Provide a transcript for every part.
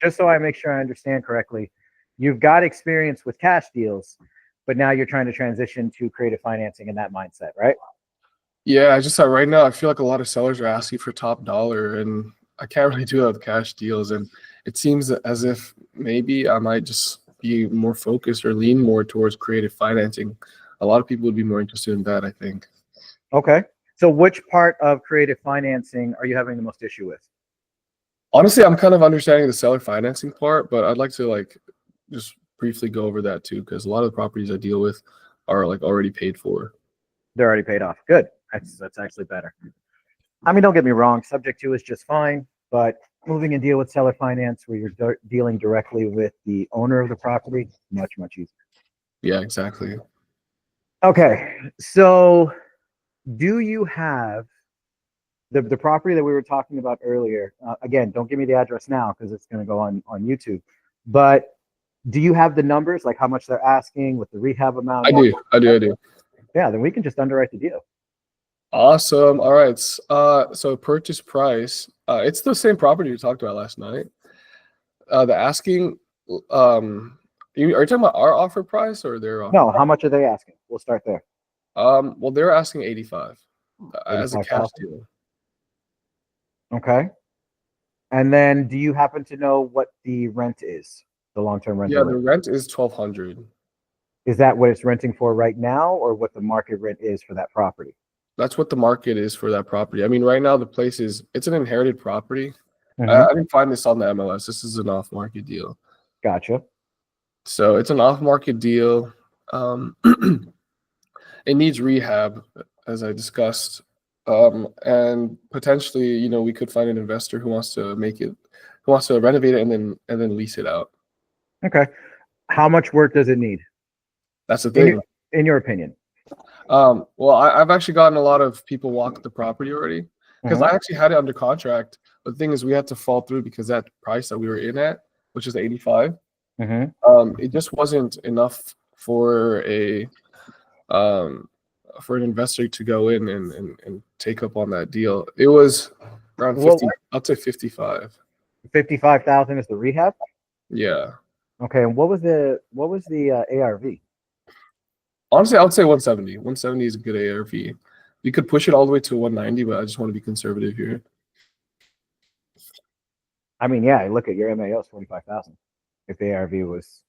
just so I make sure I understand correctly, you've got experience with cash deals, but now you're trying to transition to creative financing in that mindset, right? Yeah, I just thought right now I feel like a lot of sellers are asking for top dollar, and I can't really do that with cash deals. And it seems as if maybe I might just be more focused or lean more towards creative financing. A lot of people would be more interested in that, I think. Okay. So which part of creative financing are you having the most issue with? Honestly, I'm kind of understanding the seller financing part, but I'd like to just briefly go over that too, because a lot of the properties I deal with are already paid for. They're already paid off. Good. That's actually better. I mean, don't get me wrong, subject to is just fine, but moving and deal with seller finance where you're dealing directly with the owner of the property, much, much easier. Yeah, exactly. Okay. So do you have the property that we were talking about earlier? Again, don't give me the address now because it's going to go on YouTube. But do you have the numbers, like how much they're asking with the rehab amount? I do. Yeah, then we can just underwrite the deal. Awesome. All right. So purchase price, it's the same property we talked about last night. The asking, are you talking about our offer price or their offer? No, how much are they asking? We'll start there. Well, they're asking 85 as a cash 85,000? deal. Okay. And then do you happen to know what the rent is? The long-term rental Yeah, the rate? rent is 1,200. Is that what it's renting for right now or what the market rent is for that property? That's what the market is for that property. I mean, right now the place it's an inherited property. Mhm. I didn't find this on the MLS. This is an off-market deal. Gotcha. So it's an off-market deal. It needs rehab, as I discussed. And potentially, we could find an investor who wants to renovate it and then lease it out. Okay. How much work does it need? That's the thing. In your opinion? Well, I've actually gotten a lot of people walk the property already because I actually had it under contract. But the thing is, we had to fall through because that price that we were in at, which is 85, it just wasn't enough for an investor to go in and take up on that deal. It was around 50. I'd say 55. 55,000 is the rehab? Yeah. Okay. And what was the ARV? Honestly, I would say 170. 170 is a good ARV. We could push it all the way to 190, but I just want to be conservative here. I mean, yeah, look at your MAO is 45,000. If the ARV was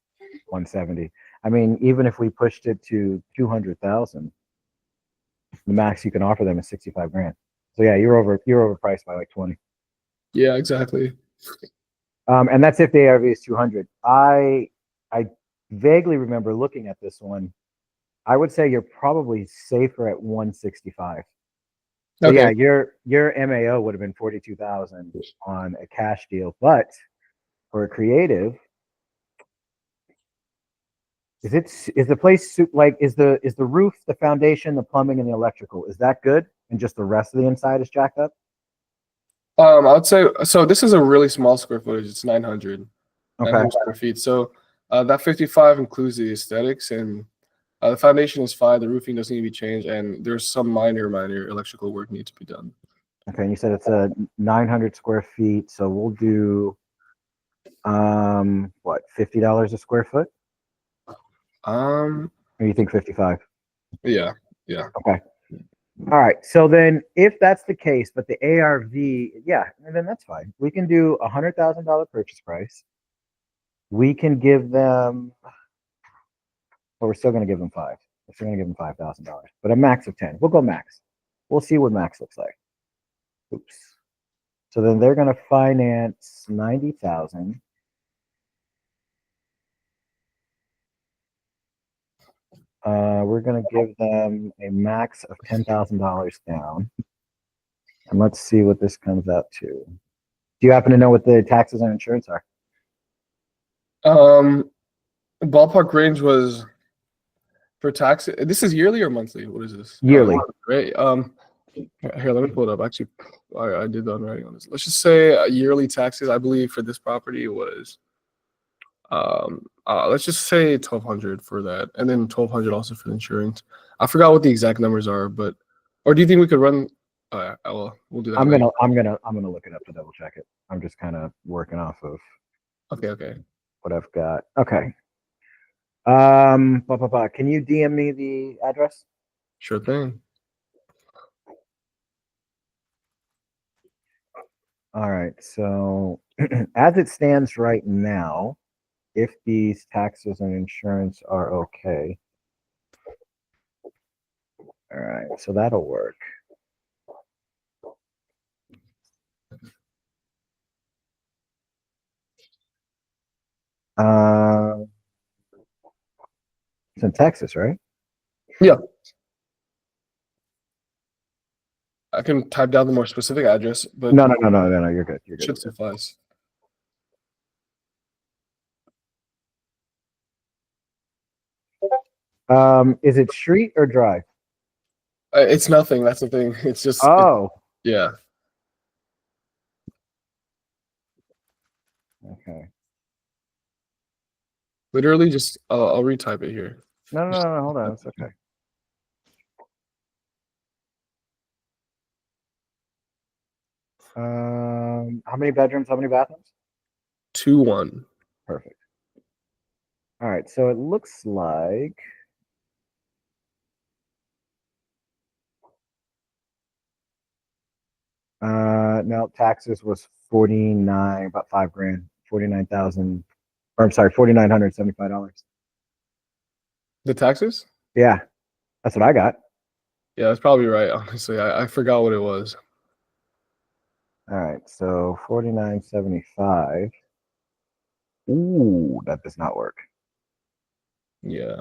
170, I mean, even if we pushed it to 200,000, the max you can offer them is 65 grand. So yeah, you're overpriced by like 20. Yeah, exactly. And that's if the ARV is 200. I vaguely remember looking at this one. I would say you're probably safer at 165. So Okay. yeah, your MAO would have been 42,000 on a cash deal, but for a creative, is the place like is the roof, the foundation, the plumbing, and the electrical, is that good, and just the rest of the inside is jacked up? I would say so. This is a really small square footage. It's 900 square feet. So that 55 includes the aesthetics, and the foundation is fine. The roofing doesn't need to be changed, and there's some minor electrical work needs to be done. Okay, and you said it's a 900 square feet, so we'll do what, $50 a square foot? Or you think 55? Yeah. Okay. All right. So then if that's the case, but the ARV, yeah, then that's fine. We can do $100,000 purchase price. We can give them, but we're still going to give them five. We're still going to give them $5,000, but a max of 10. We'll go max. We'll see what max looks like. Oops. So then they're going to finance 90,000. We're going to give them a max of $10,000 down. And let's see what this comes out to. Do you happen to know what the taxes and insurance are? Ballpark range was for tax. This is yearly or monthly? What is this? Yearly. Great. Here, let me pull it up. Actually, I did the underwriting on this. Let's just say yearly taxes, I believe, for this property was let's just say 1,200 for that, and then 1,200 also for the insurance. I forgot what the exact numbers are, but or do you think we could run? We'll do that. I'm gonna look it up to double check it. I'm just kind of working off of Okay. what I've got. Okay. Can you DM me the address? Sure thing. All right. So as it stands right now, if these taxes and insurance are okay. All right. So that'll work. Uh, it's in Texas, right? Yeah. I can type down the more specific address, but No. You're good. You're good. should suffice. Is it street or drive? It's nothing. That's the thing. It's just Oh, yeah. okay. Literally, just I'll retype it here. No. Hold on. It's okay. How many bedrooms? How many bathrooms? 2-1. Perfect. All right. So it looks like no, taxes was 49, about $5,000, 49,000, or I'm sorry, $4,975. The taxes? Yeah, that's what I got. Yeah, that's probably right. Honestly, I forgot what it was. All right, so 49.75. Ooh, that does not work. Yeah.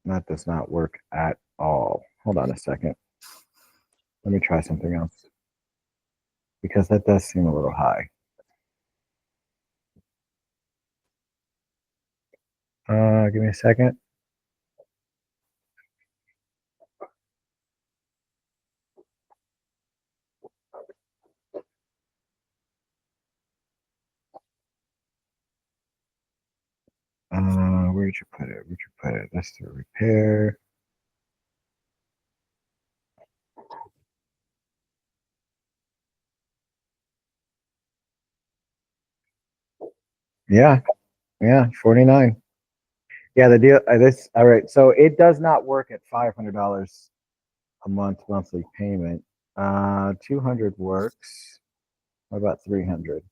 That does not work at all. Hold on a second. Let me try something else because that does seem a little high. Give me a second. Where'd you put it? Where'd you put it? That's the repair. Yeah, 49. Yeah, the deal. This all right. So it does not work at $500 a month monthly payment. 200 works. What about 300?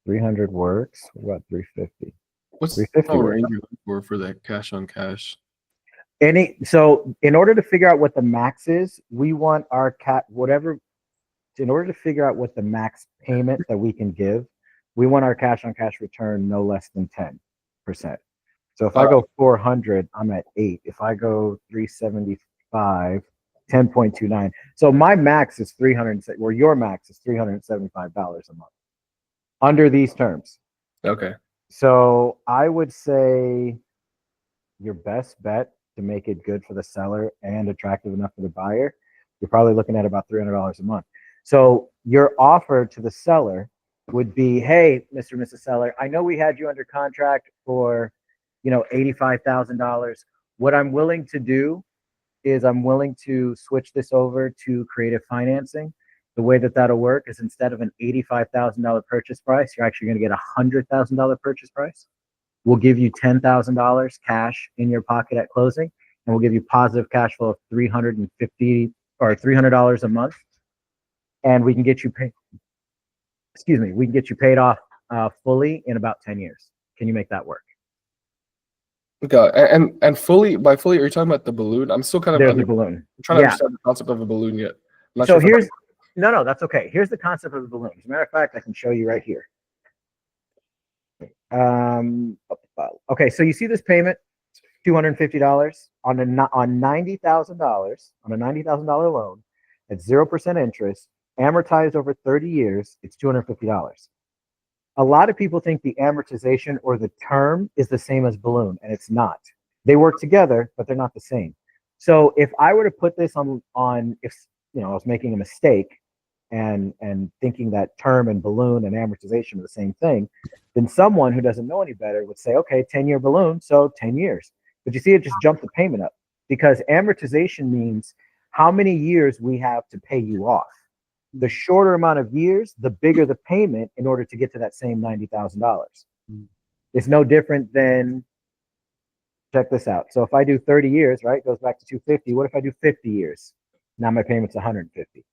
300 works. What about 350? What's 350 the works. range you're looking for that cash on cash? So in order to figure out what the max is, we want our cat whatever. In order to figure out what the max payment that we can give, we want our cash on cash return no less than 10%. So if I Uh, go 400, I'm at 8. If I go 375, 10.29. So my max is 300, or your max is $375 a month under these terms. okay. So I would say your best bet to make it good for the seller and attractive enough for the buyer, you're probably looking at about $300 a month. So your offer to the seller would be, hey, Mr. and Mrs. Seller, I know we had you under contract for, $85,000. What I'm willing to do is I'm willing to switch this over to creative financing. The way that that'll work is instead of an $85,000 purchase price, you're actually going to get $100,000 purchase price. We'll give you $10,000 cash in your pocket at closing, and we'll give you positive cash flow of 350 or $300 a month, and we can get you paid. Excuse me, we can get you paid off fully in about 10 years. Can you make that work? Okay. And fully by fully, are you talking about the balloon? I'm still kind of There's the balloon. trying to Yeah. understand the concept of a balloon yet. I'm not So sure if no, that's okay. Here's the concept of the balloon. As a matter of fact, I can show you right here. Um, okay, so you see this payment, $250 on $90,000 on a $90,000 loan at 0% interest, amortized over 30 years. It's $250. A lot of people think the amortization or the term is the same as balloon, and it's not. They work together, but they're not the same. So if I were to put this on if I was making a mistake and thinking that term and balloon and amortization are the same thing, then someone who doesn't know any better would say, okay, 10-year balloon, so 10 years. But you see, it just jumped the payment up because amortization means how many years we have to pay you off. The shorter amount of years, the bigger the payment in order to get to that same $90,000. It's no different than, check this out. So if I do 30 years, right, goes back to 250. What if I do 50 years? Now my payment's 150.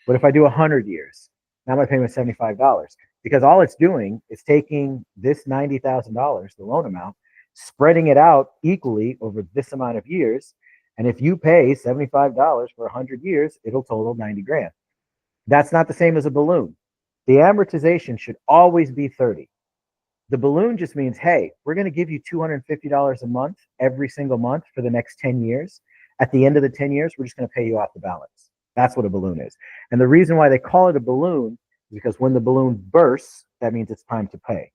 What if I do 100 years? Now my payment's $75. Because all it's doing is taking this $90,000, the loan amount, spreading it out equally over this amount of years. And if you pay $75 for 100 years, it'll total 90 grand. That's not the same as a balloon. The amortization should always be 30. The balloon just means, hey, we're going to give you $250 a month every single month for the next 10 years. At the end of the 10 years, we're just going to pay you off the balance. That's what a balloon is. And the reason why they call it a balloon is because when the balloon bursts, that means it's time to pay.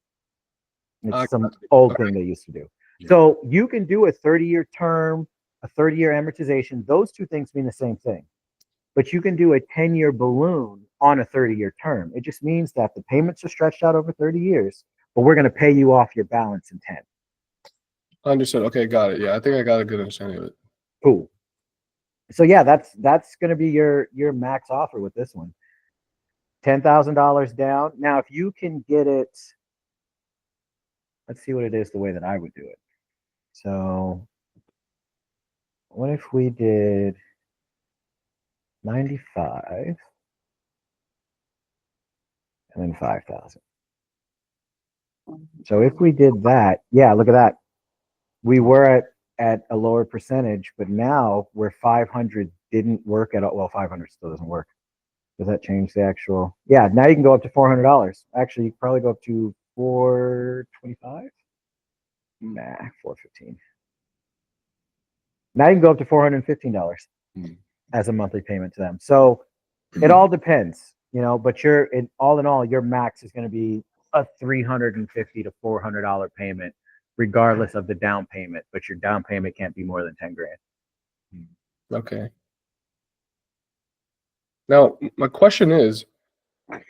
It's some old thing they used to do. Yeah. So you can do a 30-year term, a 30-year amortization. Those two things mean the same thing. But you can do a 10-year balloon on a 30-year term. It just means that the payments are stretched out over 30 years, but we're going to pay you off your balance in 10. Understood. Okay, got it. Yeah, I think I got a good understanding of it. Cool. So yeah, that's going to be your max offer with this one. $10,000 down. Now, if you can get it, let's see what it is the way that I would do it. So what if we did 95 and then 5,000? So if we did that, yeah, look at that. We were at a lower percentage, but now where 500 didn't work at all, well, 500 still doesn't work. Does that change the actual? Yeah, now you can go up to $400. Actually, you can probably go up to 425. Nah, 415. Now you can go up to $415 as a monthly payment to them. So it all depends, but all in all, your max is going to be a $350 to $400 payment, regardless of the down payment. But your down payment can't be more than 10 grand. Okay. Now, my question is,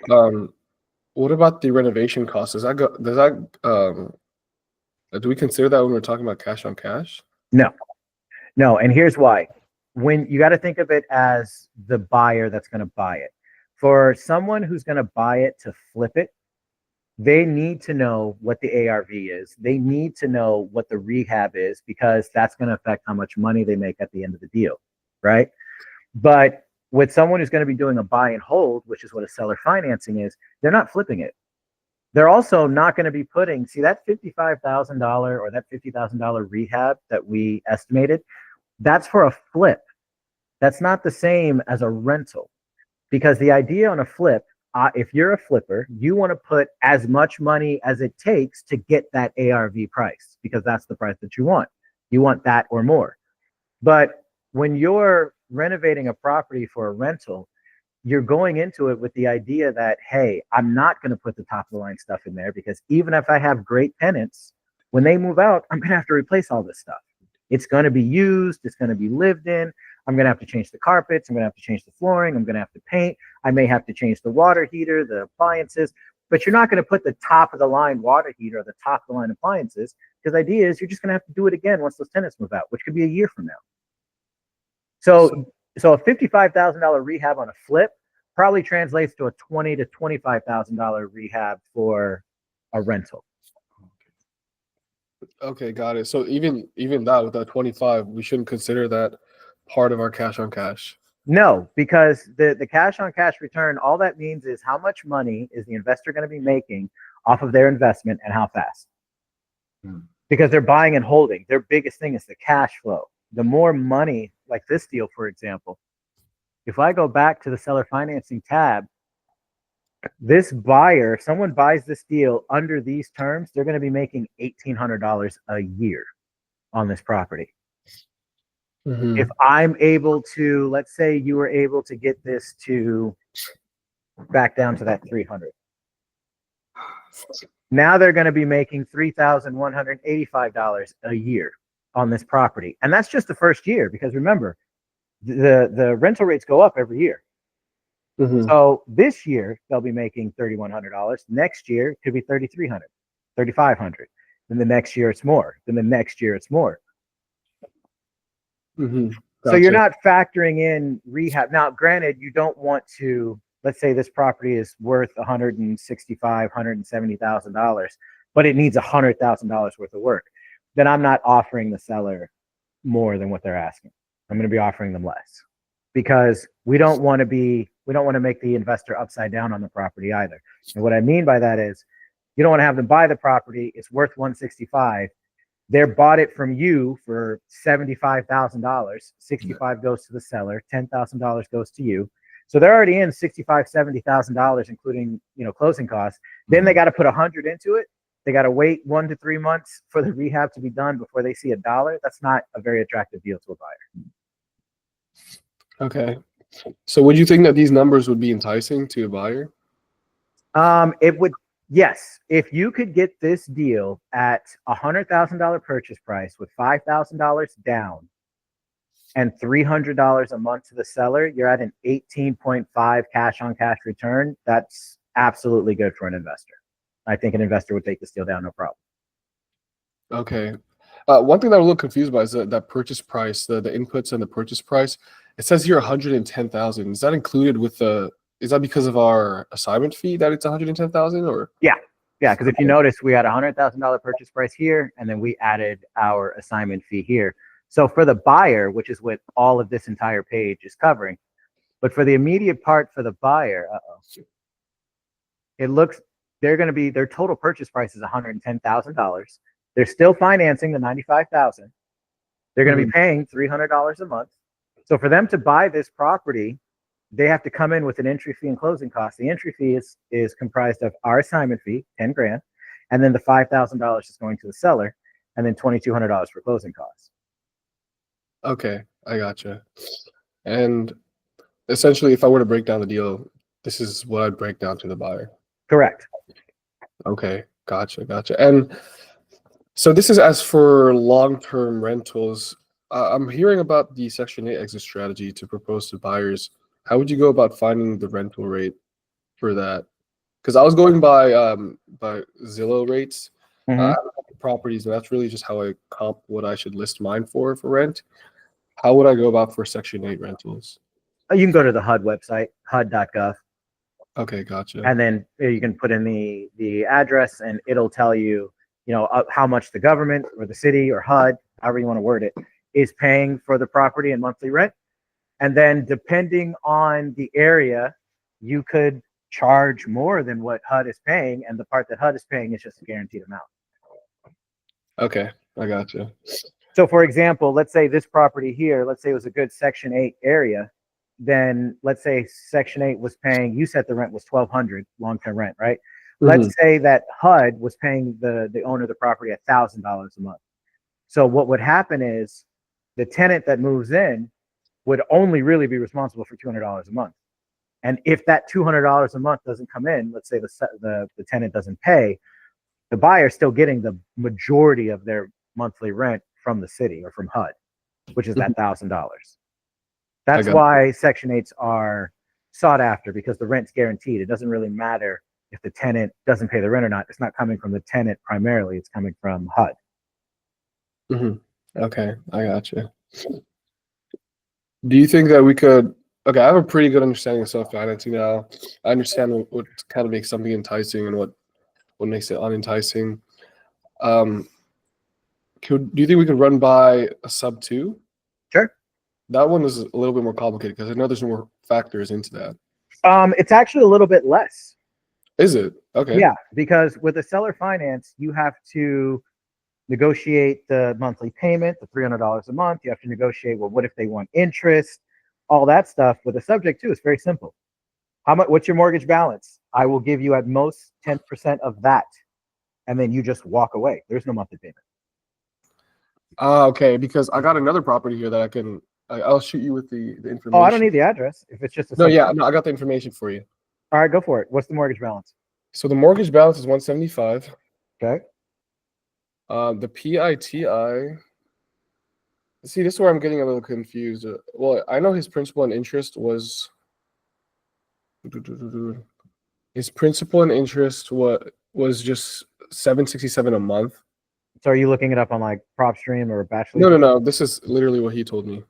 what about the renovation cost? Do we consider that when we're talking about cash on cash? No, and here's why. When you got to think of it as the buyer that's going to buy it. For someone who's going to buy it to flip it, they need to know what the ARV is. They need to know what the rehab is, because that's going to affect how much money they make at the end of the deal, right? But with someone who's going to be doing a buy and hold, which is what a seller financing is, they're not flipping it. They're also not going to be putting, see, that $55,000 or that $50,000 rehab that we estimated, that's for a flip. That's not the same as a rental, because the idea on a flip, if you're a flipper, you want to put as much money as it takes to get that ARV price, because that's the price that you want. You want that or more. But when you're renovating a property for a rental, you're going into it with the idea that, hey, I'm not going to put the top of the line stuff in there, because even if I have great tenants, when they move out, I'm going to have to replace all this stuff. It's going to be used. It's going to be lived in. I'm going to have to change the carpets. I'm going to have to change the flooring. I'm going to have to paint. I may have to change the water heater, the appliances, but you're not going to put the top of the line water heater or the top of the line appliances, because the idea is you're just going to have to do it again once those tenants move out, which could be a year from now. So a $55,000 rehab on a flip probably translates to a $20,000 to $25,000 rehab for a rental. Okay, got it. So even that, with that 25, we shouldn't consider that part of our cash on cash. No, because the cash on cash return, all that means is how much money is the investor going to be making off of their investment and how fast. Because they're buying and holding. Their biggest thing is the cash flow. The more money, like this deal, for example, if I go back to the seller financing tab, this buyer, if someone buys this deal under these terms, they're going to be making $1,800 a year on this property. Mm-hmm. If I'm able to, let's say you were able to get this to back down to that 300. Now they're going to be making $3,185 a year on this property. And that's just the first year, because remember, the rental rates go up every year. Mm-hmm. So this year they'll be making $3,100. Next year it could be $3,300, $3,500. Then the next year it's more. Then the next year it's more. Mm-hmm. Gotcha. So you're not factoring in rehab. Now, granted, you don't want to, let's say this property is worth $165,000, $170,000. but it needs $100,000 worth of work, then I'm not offering the seller more than what they're asking. I'm going to be offering them less because we don't want to make the investor upside down on the property either. And what I mean by that is you don't want to have them buy the property. It's worth 165. They bought it from you for $75,000. 65 goes to the seller. $10,000 goes to you. So they're already in $70,000, including closing costs. Then they got to put 100 into it. They got to wait 1 to 3 months for the rehab to be done before they see $1. That's not a very attractive deal to a buyer. Okay. So would you think that these numbers would be enticing to a buyer? It would. Yes, if you could get this deal at $100,000 purchase price with $5,000 down and $300 a month to the seller, you're at an 18.5 cash on cash return. That's absolutely good for an investor. I think an investor would take this deal down, no problem. Okay. One thing that I'm a little confused by is that purchase price, the inputs and the purchase price. It says here 110,000. Is that included with the? Is that because of our assignment fee that it's 110,000 or? Yeah. Because if you notice, we had $100,000 purchase price here, and then we added our assignment fee here. So for the buyer, which is what all of this entire page is covering, but for the immediate part for the buyer, it looks their total purchase price is $110,000. They're still financing the $95,000. They're going to be paying $300 a month. So for them to buy this property, they have to come in with an entry fee and closing costs. The entry fee is comprised of our assignment fee, 10 grand, and then the $5,000 is going to the seller, and then $2,200 for closing costs. Okay, I gotcha. And essentially, if I were to break down the deal, this is what I'd break down to the buyer. Correct. Okay, gotcha. And so this is as for long-term rentals. I'm hearing about the Section 8 exit strategy to propose to buyers. How would you go about finding the rental rate for that? Because I was going by Zillow rates, properties, and that's really just how I comp what I should list mine for rent. How would I go about for Section 8 rentals? You can go to the HUD website, hud.gov. Okay, gotcha. And then you can put in the address, and it'll tell you, how much the government or the city or HUD, however you want to word it, is paying for the property and monthly rent. And then depending on the area, you could charge more than what HUD is paying, and the part that HUD is paying is just a guaranteed amount. Okay, I gotcha. So for example, let's say this property here, let's say it was a good Section 8 area, then let's say Section 8 was paying, you said the rent was $1,200 long-term rent, right? Let's say that HUD was paying the owner of the property $1,000 a month. So what would happen is the tenant that moves in would only really be responsible for $200 a month. And if that $200 a month doesn't come in, let's say the tenant doesn't pay, the buyer's still getting the majority of their monthly rent from the city or from HUD, which is that $1,000. That's why Section 8s are sought after, because the rent's guaranteed. It doesn't really matter if the tenant doesn't pay the rent or not. It's not coming from the tenant primarily. It's coming from HUD. Okay, I gotcha. Do you think that we could? Okay, I have a pretty good understanding of self-financing now. I understand what kind of makes something enticing and what makes it unenticing. Do you think we could run by a sub 2? Sure. That one is a little bit more complicated because I know there's more factors into that. It's actually a little bit less. Is it? Okay. Yeah, because with a seller finance, you have to negotiate the monthly payment, the $300 a month. You have to negotiate, well, what if they want interest, all that stuff. With a subject to, it's very simple. What's your mortgage balance? I will give you at most 10% of that, and then you just walk away. There's no monthly payment. Okay, because I got another property here that I'll shoot you with the information. Oh, I don't need the address. If it's just a No, I got the information for you. All right, go for it. What's the mortgage balance? So the mortgage balance is 175. Okay. The PITI. See, this is where I'm getting a little confused. Well, I know his principal and interest was. His principal and interest was just $767 a month. So are you looking it up on like PropStream or Bachelor? No. This is literally what he told me.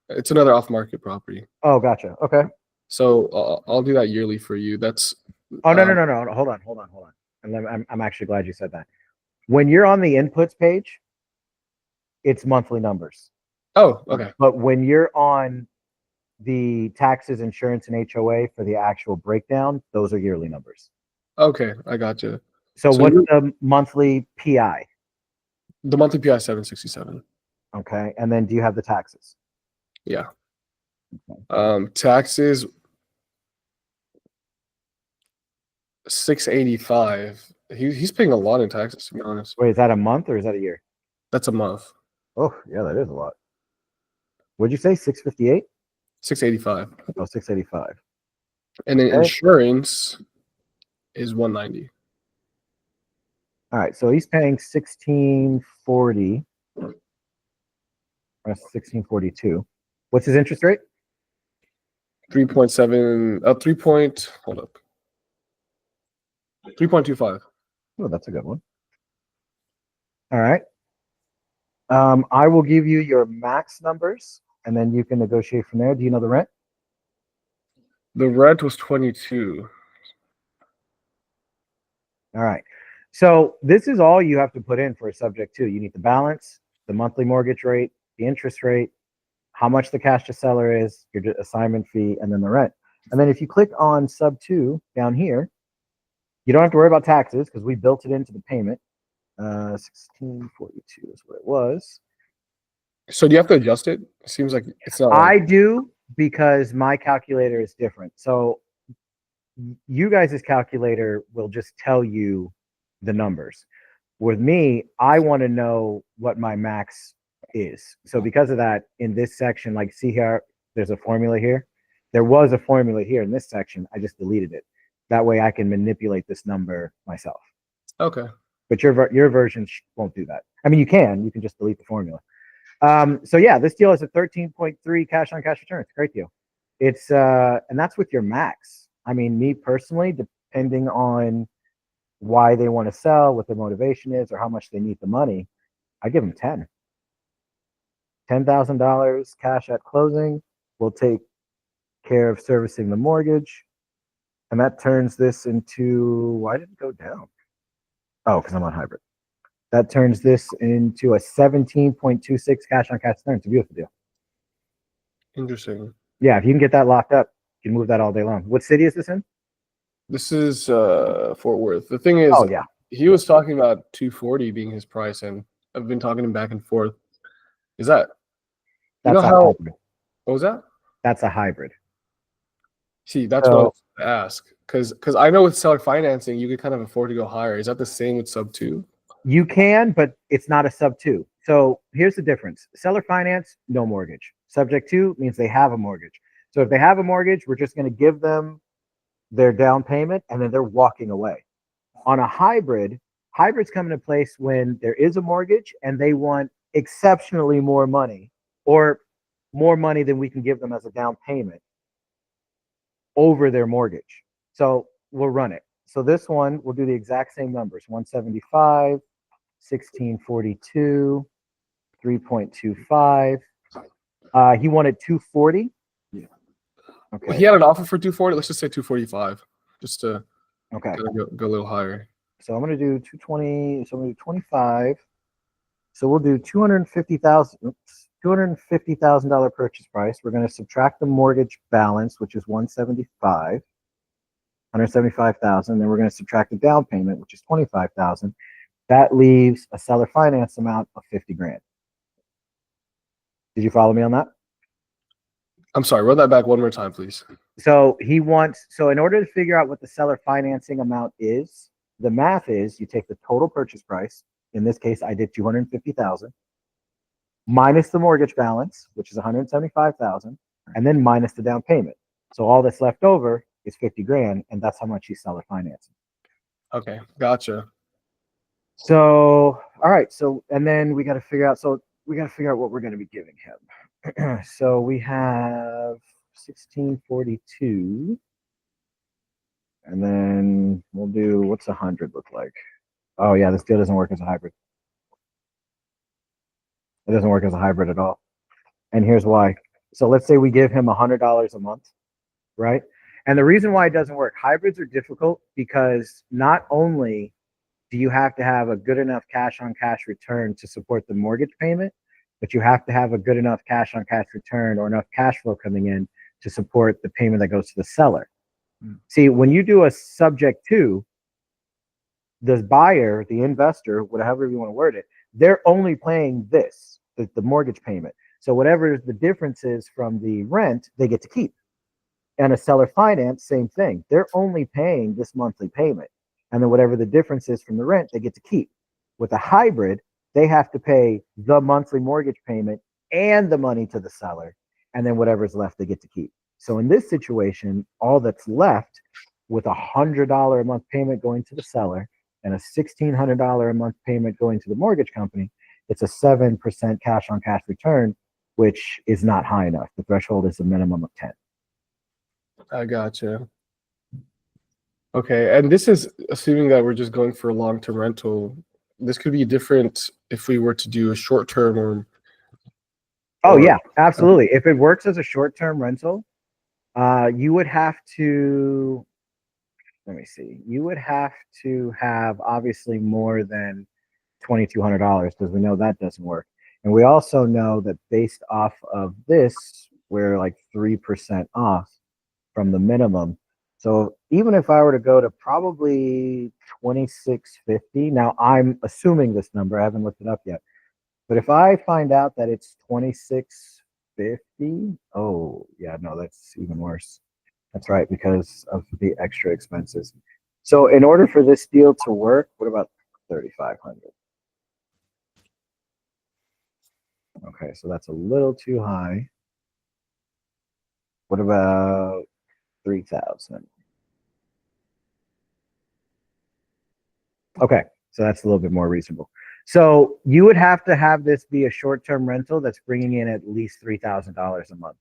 It's another off-market property. Oh, gotcha. Okay. So I'll do that yearly for you. That's. Oh no. Hold on. And I'm actually glad you said that. When you're on the inputs page, it's monthly numbers. Oh, okay. But when you're on the taxes, insurance, and HOA for the actual breakdown, those are yearly numbers. Okay, I got you. So So what's you the monthly PI? the monthly PI 767. Okay. And then do you have the taxes? Yeah. Taxes 685. He's paying a lot in taxes, to be honest. Wait, is that a month or is that a year? That's a month. Oh, yeah, that is a lot. What'd you say? 658? 685. Oh, 685. And then Okay. insurance is 190. All right. So he's paying 1640. Or 1642. What's his interest rate? 3.7 hold up. 3.25. Oh, that's a good one. All right. I will give you your max numbers and then you can negotiate from there. Do you know the rent? The rent was 22. All right. So this is all you have to put in for a subject to. You need the balance, the monthly mortgage rate, the interest rate, how much the cash to seller is, your assignment fee, and then the rent. And then if you click on sub 2 down here, you don't have to worry about taxes because we built it into the payment. 1642 is what it was. So do you have to adjust it? It seems like it's not. I do because my calculator is different. So you guys' calculator will just tell you the numbers. With me, I want to know what my max is. So because of that, in this section, like see here, there's a formula here. There was a formula here in this section. I just deleted it. That way I can manipulate this number myself. Okay. But your version won't do that. I mean, you can just delete the formula. So yeah, this deal is a 13.3 cash on cash return. It's a great deal. It's and that's with your max. I mean, me personally, depending on why they want to sell, what their motivation is, or how much they need the money, I give them $10,000 cash at closing. We'll take care of servicing the mortgage, and that turns this into, why did it go down? Oh, because I'm on hybrid. That turns this into a 17.26 cash on cash return. It's a beautiful deal. Interesting. Yeah, if you can get that locked up, you can move that all day long. What city is this in? This is Fort Worth. The thing is, Oh yeah, he was talking about 240 being his price, and I've been talking to him back and forth. Is that you that's know a how hybrid. what was that? That's a hybrid. See, that's what I was to ask. Because I know with seller financing, you could kind of afford to go higher. Is that the same with sub 2? You can, but it's not a sub 2. So here's the difference. Seller finance, no mortgage. Subject to means they have a mortgage. So if they have a mortgage, we're just going to give them their down payment and then they're walking away. On a hybrid, hybrids come into place when there is a mortgage and they want exceptionally more money or more money than we can give them as a down payment over their mortgage. So we'll run it. So this one, we'll do the exact same numbers, 175, 1642, 3.25. He wanted 240. Yeah. Okay. He had an offer for 240. Let's just say 245, just to Okay. go a little higher. So I'm going to do 220. So I'm going to do 25. So we'll do $250,000 purchase price. We're going to subtract the mortgage balance, which is 175,000. Then we're going to subtract the down payment, which is 25,000. That leaves a seller finance amount of 50 grand. Did you follow me on that? I'm sorry, run that back one more time, please. So in order to figure out what the seller financing amount is, the math is you take the total purchase price. In this case, I did 250,000 minus the mortgage balance, which is 175,000, and then minus the down payment. So all that's left over is 50 grand, and that's how much he's seller financing. Okay, gotcha. So, all right. So, and then we got to figure out what we're going to be giving him. So we have 1642, and then we'll do, what's 100 look like? Oh yeah, this deal doesn't work as a hybrid. It doesn't work as a hybrid at all. And here's why. So let's say we give him $100 a month, right? And the reason why it doesn't work, hybrids are difficult because not only do you have to have a good enough cash on cash return to support the mortgage payment? But you have to have a good enough cash on cash return or enough cash flow coming in to support the payment that goes to the seller. See, when you do a subject to, the buyer, the investor, whatever you want to word it, they're only paying this, the mortgage payment. So whatever the difference is from the rent, they get to keep. And a seller finance, same thing. They're only paying this monthly payment. And then whatever the difference is from the rent, they get to keep. With a hybrid, they have to pay the monthly mortgage payment and the money to the seller. And then whatever's left, they get to keep. So in this situation, all that's left with $100 a month payment going to the seller and a $1,600 a month payment going to the mortgage company, it's a 7% cash on cash return, which is not high enough. The threshold is a minimum of 10. I gotcha. Okay, and this is assuming that we're just going for a long-term rental. This could be different if we were to do a short-term Oh yeah, absolutely. If it works as a short-term rental, you would have to, let me see, you would have to have obviously more than $2,200 because we know that doesn't work. And we also know that based off of this, we're like 3% off from the minimum. So even if I were to go to probably 2650, now I'm assuming this number, I haven't looked it up yet. But if I find out that it's 2650, oh yeah, no, that's even worse. That's right, because of the extra expenses. So in order for this deal to work, what about 3,500? Okay, so that's a little too high. What about 3,000? Okay, so that's a little bit more reasonable. So you would have to have this be a short-term rental that's bringing in at least $3,000 a month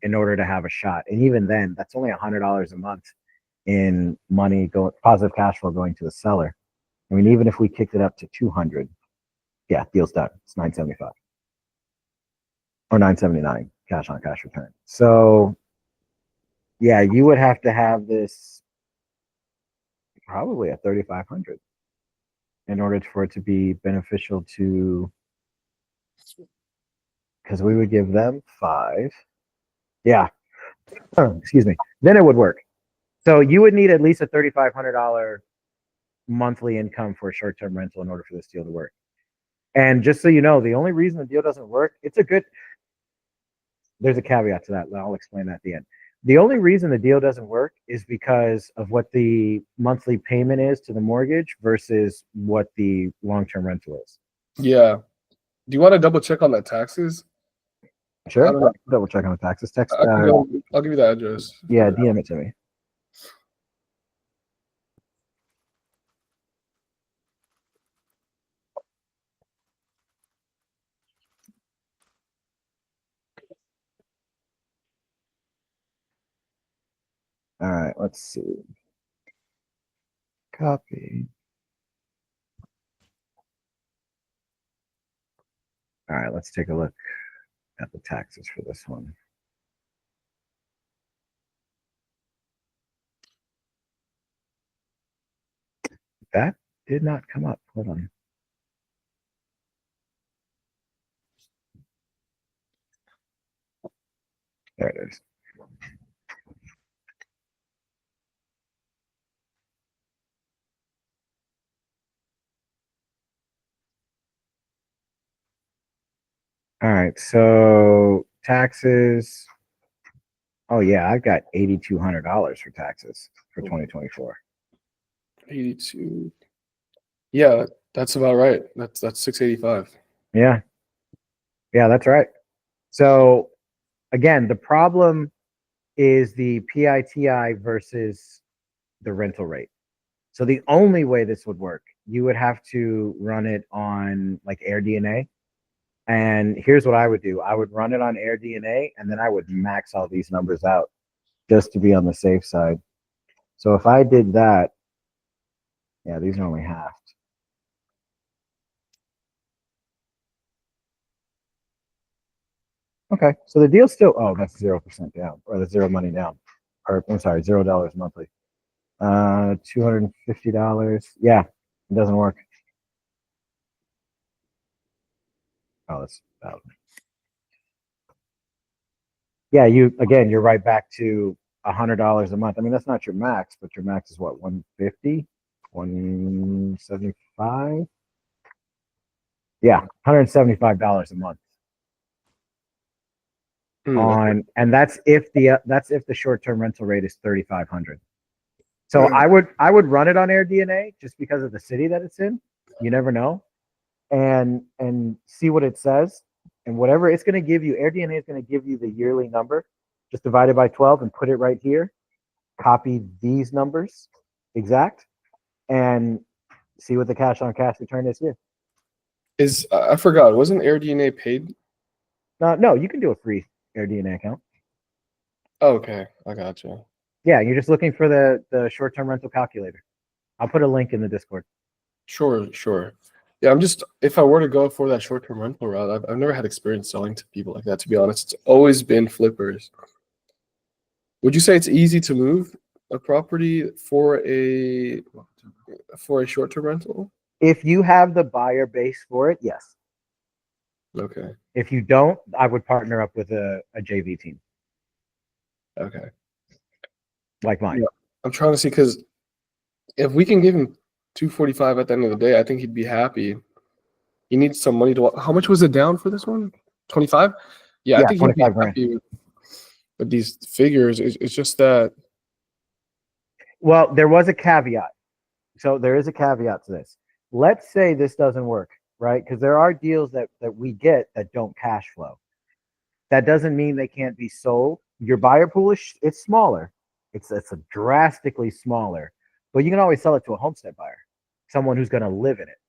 in order to have a shot. And even then, that's only $100 a month in money going, positive cash flow going to the seller. I mean, even if we kicked it up to 200, yeah, deal's done. It's 975 or 979 cash on cash return. So yeah, you would have to have this probably at 3,500 in order for it to be beneficial to, because we would give them 5. Yeah. Excuse me. Then it would work. So you would need at least a $3,500 monthly income for a short-term rental in order for this deal to work. And just so you know, the only reason the deal doesn't work, there's a caveat to that. I'll explain that at the end. The only reason the deal doesn't work is because of what the monthly payment is to the mortgage versus what the long-term rental is. Yeah. Do you want to double check on the taxes? Sure. Double check on the taxes. Text. I'll give you the address. Yeah, DM it to me. All right, let's see. Copy. All right, let's take a look at the taxes for this one. That did not come up. Hold on. There it is. All right, so taxes. Oh yeah, I've got $8,200 for taxes for 2024. 82. Yeah, that's about right. That's 685. Yeah, that's right. So again, the problem is the PITI versus the rental rate. So the only way this would work, you would have to run it on like AirDNA. And here's what I would do. I would run it on AirDNA and then I would max all these numbers out just to be on the safe side. So if I did that, yeah, these are only halved. Okay, so the deal's still, oh, that's 0% down, or that's zero money down. Or I'm sorry, $0 monthly. $250. Yeah. It doesn't work. Oh, that's yeah. You're right back to $100 a month. I mean, that's not your max, but your max is what, 150, 175? Yeah, $175 a month and that's if the short-term rental rate is 3,500. So I would run it on AirDNA just because of the city that it's in. You never know, and see what it says, and whatever it's going to give you. AirDNA is going to give you the yearly number, just divided by 12, and put it right here. Copy these numbers exact, and see what the cash on cash return is here. I forgot, wasn't AirDNA paid? No, you can do a free AirDNA account. Oh, okay, I gotcha. Yeah, you're just looking for the short-term rental calculator. I'll put a link in the Discord. Sure. Yeah, if I were to go for that short-term rental route, I've never had experience selling to people like that, to be honest. It's always been flippers. Would you say it's easy to move a property for a short-term rental? If you have the buyer base for it, yes. Okay. If you don't, I would partner up with a JV team. Okay. Like mine. Yeah. I'm trying to see, because if we can give him 245 at the end of the day, I think he'd be happy. He needs some money to. How much was it down for this one? 25? Yeah, I think he'd be happy with these figures. It's just that. Well, there was a caveat. So there is a caveat to this. Let's say this doesn't work, right? Because there are deals that we get that don't cash flow. That doesn't mean they can't be sold. Your buyer pool it's smaller. It's a drastically smaller, but you can always sell it to a homestead buyer, someone who's going to live in it,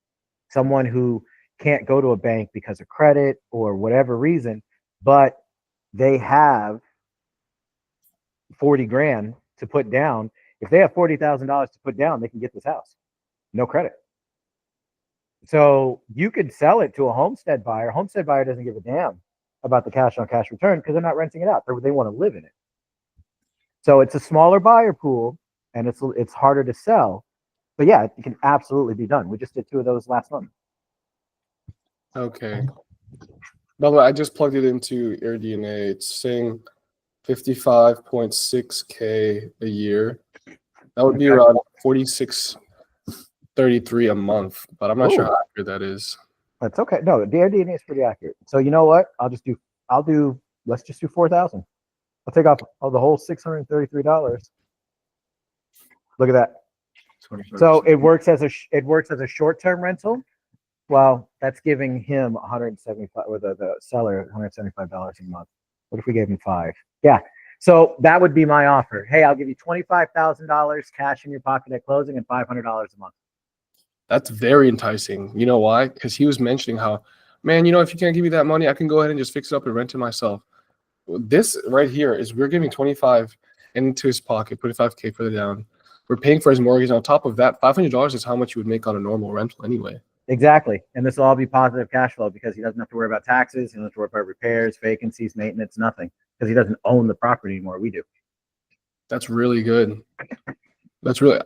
someone who can't go to a bank because of credit or whatever reason, but they have 40 grand to put down. If they have $40,000 to put down, they can get this house, no credit. So you could sell it to a homestead buyer. Homestead buyer doesn't give a damn about the cash on cash return because they're not renting it out. They want to live in it. So it's a smaller buyer pool and it's harder to sell. But yeah, it can absolutely be done. We just did 2 of those last month. Okay. By the way, I just plugged it into AirDNA. It's saying 55.6K a year. That would be around 46.33 a month, but I'm not sure how accurate that is. That's okay. No, the AirDNA is pretty accurate. So you know what? Let's just do 4,000. I'll take off the whole $633. Look at that. So it works as a short-term rental. Well, that's giving him 175, or the seller $175 a month. What if we gave him 5? Yeah. So that would be my offer. Hey, I'll give you $25,000 cash in your pocket at closing and $500 a month. That's very enticing. You know why? Because he was mentioning how, man, if you can't give me that money, I can go ahead and just fix it up and rent it myself. This right here is we're giving 25 into his pocket, put 5K further down. We're paying for his mortgage. On top of that, $500 is how much you would make on a normal rental anyway. Exactly. And this will all be positive cash flow because he doesn't have to worry about taxes. He doesn't have to worry about repairs, vacancies, maintenance, nothing, because he doesn't own the property anymore. We do. That's really good. That's really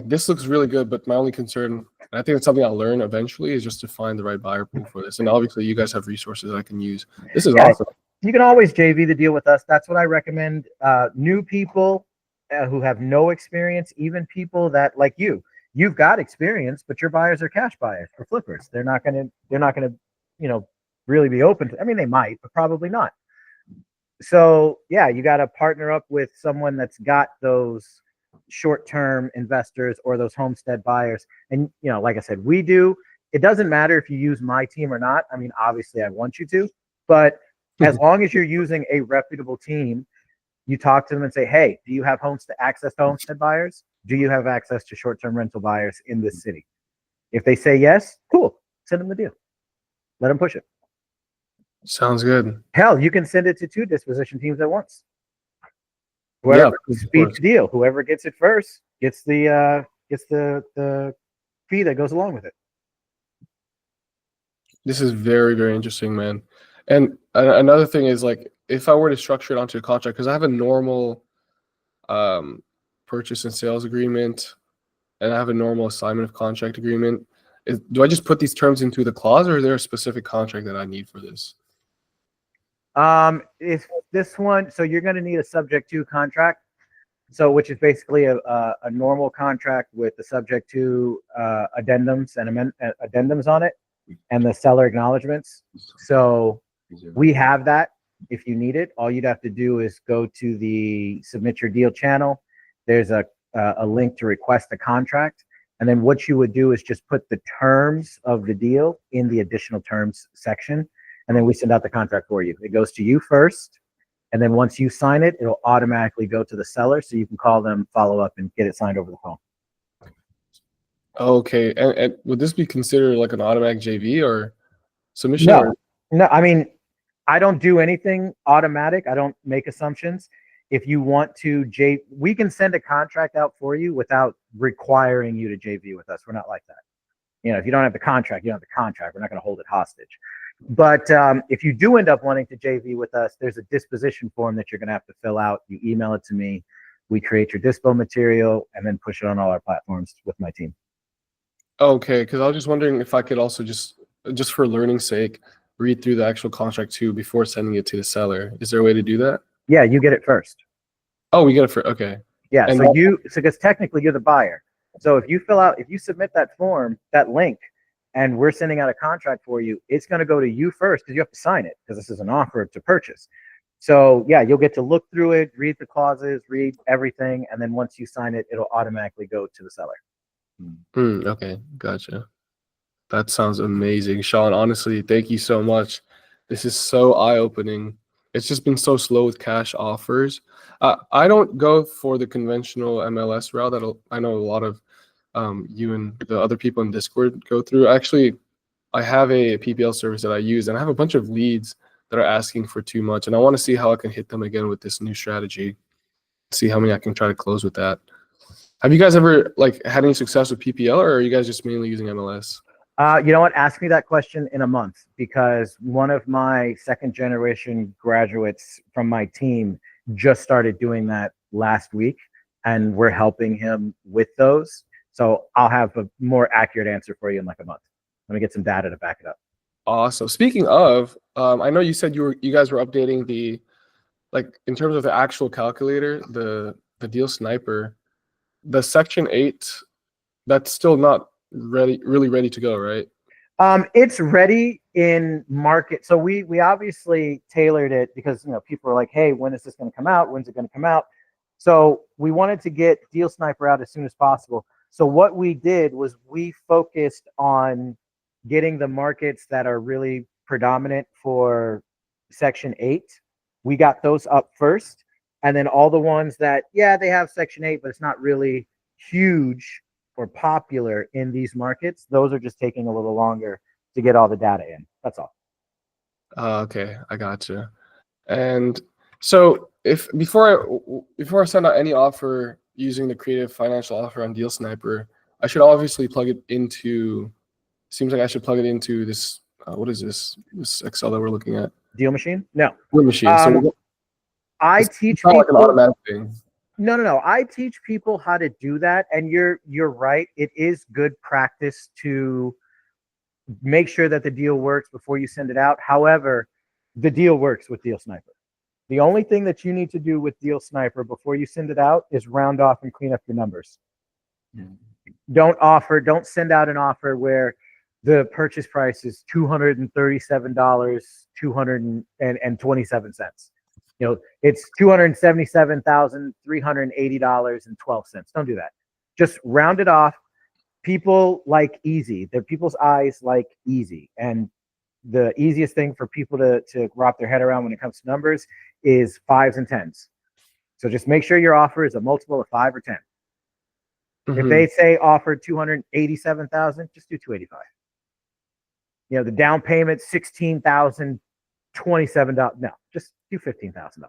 this looks really good, but my only concern, and I think it's something I'll learn eventually, is just to find the right buyer pool for this. And obviously you guys have resources that I can use. This is awesome. You can always JV the deal with us. That's what I recommend. New people who have no experience, even people that like you've got experience, but your buyers are cash buyers or flippers. They're not gonna, really be open to. I mean, they might, but probably not. So yeah, you got to partner up with someone that's got those short-term investors or those homestead buyers. And like I said, we do. It doesn't matter if you use my team or not. I mean, obviously, I want you to, but as long as you're using a reputable team, you talk to them and say, hey, do you have access to homestead buyers? Do you have access to short-term rental buyers in this city? If they say yes, cool. Send them the deal. Let them push it. Sounds good. Hell, you can send it to 2 disposition teams at once. Whoever speeds the deal, whoever gets it first gets the fee that goes along with it. This is very, very interesting, man. And another thing is, like, if I were to structure it onto a contract, because I have a normal purchase and sales agreement and I have a normal assignment of contract agreement, do I just put these terms into the clause, or is there a specific contract that I need for this? If this one, so you're going to need a subject to contract. So, which is basically a normal contract with the subject to addendums and addendums on it, and the seller acknowledgments. So we have that. If you need it, all you'd have to do is go to the submit your deal channel. There's a link to request a contract. And then what you would do is just put the terms of the deal in the additional terms section. And then we send out the contract for you. It goes to you first. And then once you sign it, it'll automatically go to the seller. So you can call them, follow up, and get it signed over the phone. Okay. And would this be considered like an automatic JV or submission? No, no. I mean, I don't do anything automatic. I don't make assumptions. If you want to, we can send a contract out for you without requiring you to JV with us. We're not like that. You know, if you don't have the contract, you don't have the contract. We're not going to hold it hostage. But if you do end up wanting to JV with us, there's a disposition form that you're going to have to fill out. You email it to me. We create your dispo material and then push it on all our platforms with my team. Okay, because I was just wondering if I could also just for learning's sake, read through the actual contract too before sending it to the seller. Is there a way to do that? Yeah, you get it first. Oh, we get it for okay. Yeah, and so because technically you're the buyer. So if you submit that form, that link, and we're sending out a contract for you, it's going to go to you first because you have to sign it because this is an offer to purchase. So yeah, you'll get to look through it, read the clauses, read everything, and then once you sign it, it'll automatically go to the seller. Okay, gotcha. That sounds amazing, Sean. Honestly, thank you so much. This is so eye-opening. It's just been so slow with cash offers. I don't go for the conventional MLS route that I know a lot of you and the other people in Discord go through. Actually, I have a PPL service that I use, and I have a bunch of leads that are asking for too much, and I want to see how I can hit them again with this new strategy. See how many I can try to close with that. Have you guys ever had any success with PPL, or are you guys just mainly using MLS? You know what? Ask me that question in a month because one of my second generation graduates from my team just started doing that last week, and we're helping him with those. So I'll have a more accurate answer for you in like a month. Let me get some data to back it up. Awesome. Speaking of, I know you said you guys were updating the in terms of the actual calculator, the Deal Sniper, the Section 8. That's still not really ready to go, right? It's ready in market. So we obviously tailored it because people are like, hey, when is this going to come out? When's it going to come out? So we wanted to get Deal Sniper out as soon as possible. So what we did was we focused on getting the markets that are really predominant for Section 8. We got those up first. And then all the ones that, yeah, they have Section 8, but it's not really huge or popular in these markets, those are just taking a little longer to get all the data in. That's all. Okay, I gotcha. And so if before I send out any offer using the creative financial offer on Deal Sniper, I should obviously plug it into. Seems like I should plug it into this. What is this? This Excel that we're looking at. Deal Machine? No. Deal Machine. So I teach people. Like an automatic thing. No. I teach people how to do that, and you're right. It is good practice to make sure that the deal works before you send it out. However, the deal works with Deal Sniper. The only thing that you need to do with Deal Sniper before you send it out is round off and clean up your numbers. Don't send out an offer where the purchase price is $237.227. It's $277,380.12. Don't do that. Just round it off. People like easy. People's eyes like easy. And the easiest thing for people to wrap their head around when it comes to numbers is 5s and 10s. So just make sure your offer is a multiple of 5 or 10. Mm-hmm. If they say offered $287,000, just do $285. The down payment $16,027. No, just do $15,000.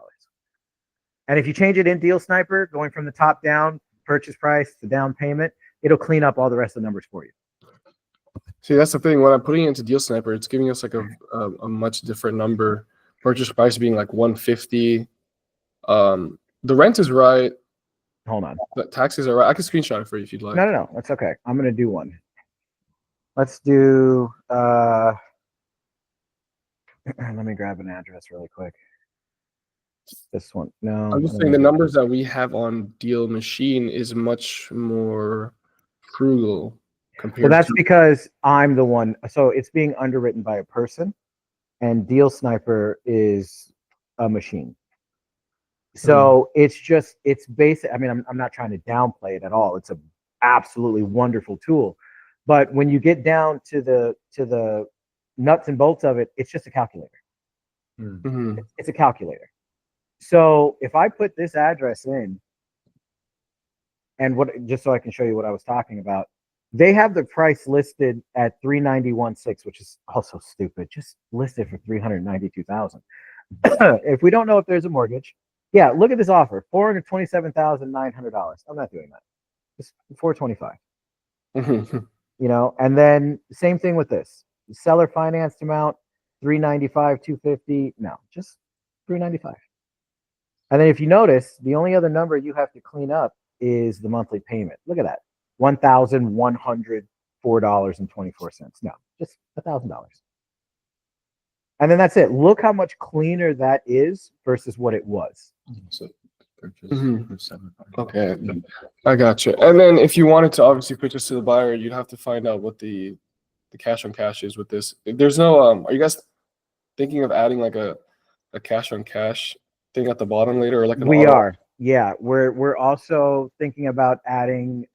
And if you change it in Deal Sniper, going from the top down, purchase price to down payment, it'll clean up all the rest of the numbers for you. See, that's the thing. When I'm putting it into Deal Sniper, it's giving us a much different number. Purchase price being like $150. The rent is right. hold on. The taxes are right. I can screenshot it for you if you'd like. No, that's okay. I'm gonna do one. Let's do. Let me grab an address really quick. This one. No. I'm just saying the numbers that we have on Deal Machine is much more frugal compared Well, that's to. because I'm the one. So it's being underwritten by a person, and Deal Sniper is a machine. So it's basic. I mean, I'm not trying to downplay it at all. It's a absolutely wonderful tool, but when you get down to the nuts and bolts of it, it's just a calculator. Mhm. It's a calculator. So if I put this address in, and what, just so I can show you what I was talking about, they have the price listed at 391.6, which is also stupid. Just listed for 392,000. If we don't know if there's a mortgage, yeah, look at this offer, $427,900. I'm not doing that. Just 425. Mhm. You know, and then same thing with this seller financed amount, 395, 250. No, just 395. And then if you notice, the only other number you have to clean up is the monthly payment. Look at that, $1,104.24. No, just $1,000. And then that's it. Look how much cleaner that is versus what it was. So purchase Mhm. for 700. Okay, I got you. And then if you wanted to obviously purchase to the buyer, you'd have to find out what the cash on cash is with this. There's no are you guys thinking of adding like a cash on cash thing at the bottom later, or like an We auto? are, yeah. We're also thinking about adding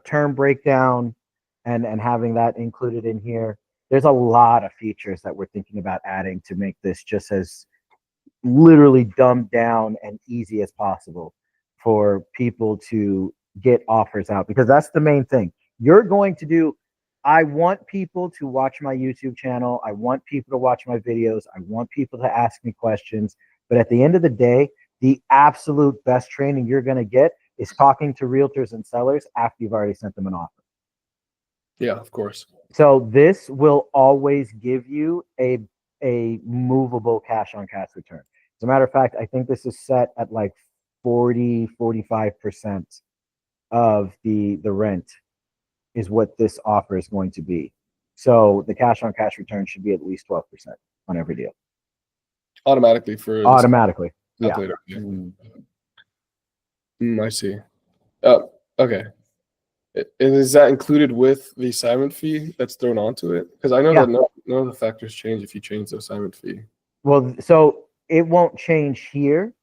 term breakdown and having that included in here. There's a lot of features that we're thinking about adding to make this just as literally dumbed down and easy as possible for people to get offers out, because that's the main thing. You're going to do, I want people to watch my YouTube channel. I want people to watch my videos. I want people to ask me questions. But at the end of the day, the absolute best training you're going to get is talking to realtors and sellers after you've already sent them an offer. Yeah, of course. So this will always give you a movable cash on cash return. As a matter of fact, I think this is set at like 45% of the rent is what this offer is going to be. So the cash on cash return should be at least 12% on every deal. Automatically for this Automatically. Yeah. calculator. I see. Okay. And is that included with the assignment fee that's thrown onto it? Because I know Yeah. that none of the factors change if you change the assignment fee. Well, so it won't change here,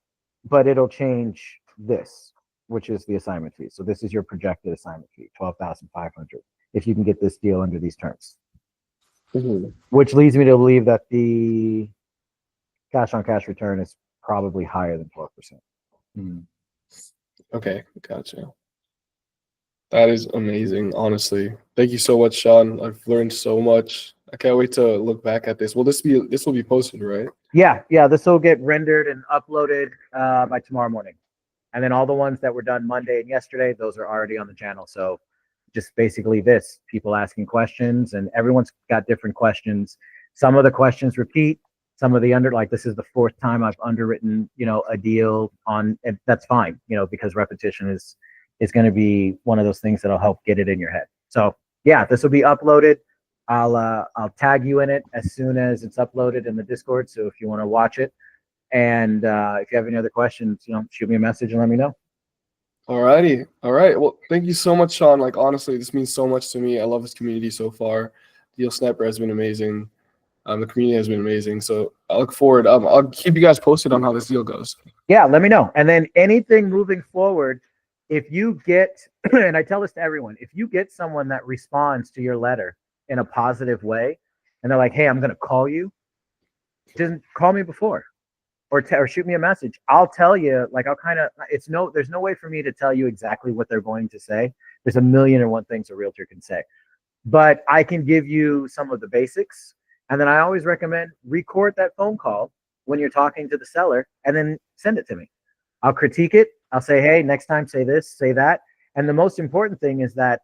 but it'll change this, which is the assignment fee. So this is your projected assignment fee, 12,500, if you can get this deal under these terms. Which leads me to believe that the cash on cash return is probably higher than 12%. Okay, gotcha. That is amazing, honestly. Thank you so much, Sean. I've learned so much. I can't wait to look back at this. Will this will be posted, right? Yeah. This will get rendered and uploaded by tomorrow morning. And then all the ones that were done Monday and yesterday, those are already on the channel. So just basically this, people asking questions, and everyone's got different questions. Some of the questions repeat, some of the like this is the fourth time I've underwritten, a deal on, and that's fine, because repetition is going to be one of those things that'll help get it in your head. So yeah, this will be uploaded. I'll tag you in it as soon as it's uploaded in the Discord. So if you want to watch it, and if you have any other questions, shoot me a message and let me know. All righty. All right. Well, thank you so much, Sean. Like, honestly, this means so much to me. I love this community so far. Deal Sniper has been amazing. The community has been amazing. So I look forward. I'll keep you guys posted on how this deal goes. Yeah, let me know. And then anything moving forward, if you get, and I tell this to everyone, if you get someone that responds to your letter in a positive way, and they're like, hey, I'm going to call you, just call me before. Or shoot me a message. I'll tell you, like, there's no way for me to tell you exactly what they're going to say. There's a million and one things a realtor can say, but I can give you some of the basics. And then I always recommend record that phone call when you're talking to the seller and then send it to me. I'll critique it. I'll say, hey, next time say this, say that. And the most important thing is that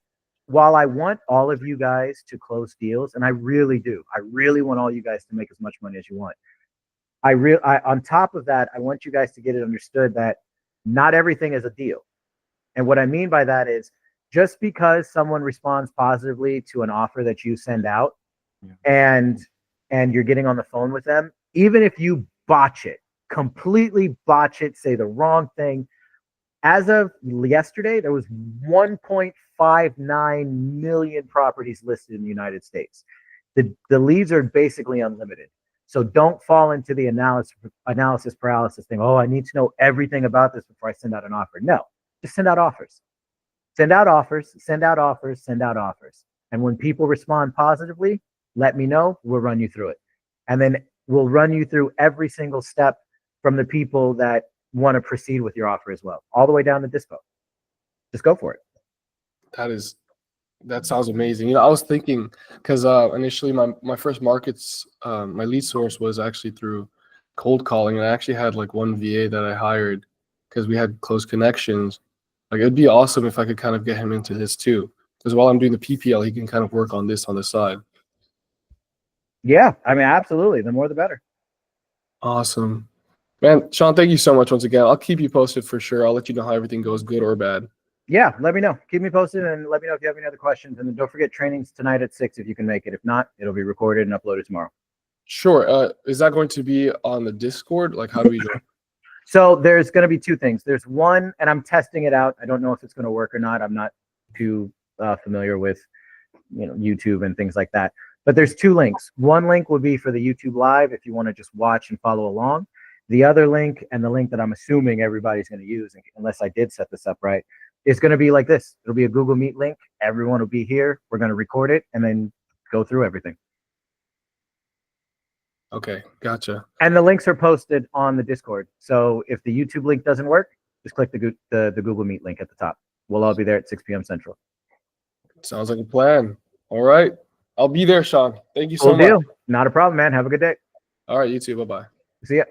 while I want all of you guys to close deals, and I really do, I really want all you guys to make as much money as you want. On top of that, I want you guys to get it understood that Not everything is a deal. And what I mean by that is just because someone responds positively to an offer that you send out, and you're getting on the phone with them, even if you botch it, completely botch it, say the wrong thing. As of yesterday, there was 1.59 million properties listed in the United States. The leads are basically unlimited. So don't fall into the analysis paralysis thing. Oh, I need to know everything about this before I send out an offer. No, just send out offers. Send out offers, send out offers, send out offers. And when people respond positively, let me know. We'll run you through it. And then we'll run you through every single step from the people that want to proceed with your offer as well, all the way down to dispo. Just go for it. That sounds amazing. You know, I was thinking because initially my first markets, my lead source was actually through cold calling, and I actually had like one VA that I hired because we had close connections. Like it'd be awesome if I could kind of get him into this too, because while I'm doing the PPL, he can kind of work on this on the side. Yeah, I mean, absolutely. The more, the better. Awesome, man. Sean, thank you so much once again. I'll keep you posted for sure. I'll let you know how everything goes, good or bad. Yeah, let me know. Keep me posted and let me know if you have any other questions. And then don't forget trainings tonight at 6 if you can make it. If not, it'll be recorded and uploaded tomorrow. Sure. Is that going to be on the Discord? Like, how do we do it? So there's going to be two things. There's one, and I'm testing it out. I don't know if it's going to work or not. I'm not too familiar with, YouTube and things like that. But there's two links. One link would be for the YouTube Live if you want to just watch and follow along. The other link, and the link that I'm assuming everybody's going to use, unless I did set this up right, is going to be like this. It'll be a Google Meet link. Everyone will be here. We're going to record it and then go through everything. Okay, gotcha. And the links are posted on the Discord. So if the YouTube link doesn't work, just click the Google Meet link at the top. We'll all be there at 6 p.m. Central. Sounds like a plan. All right. I'll be there, Sean. Thank you so Cool much. deal. Not a problem, man. Have a good day. All right, you too. Bye-bye. See ya.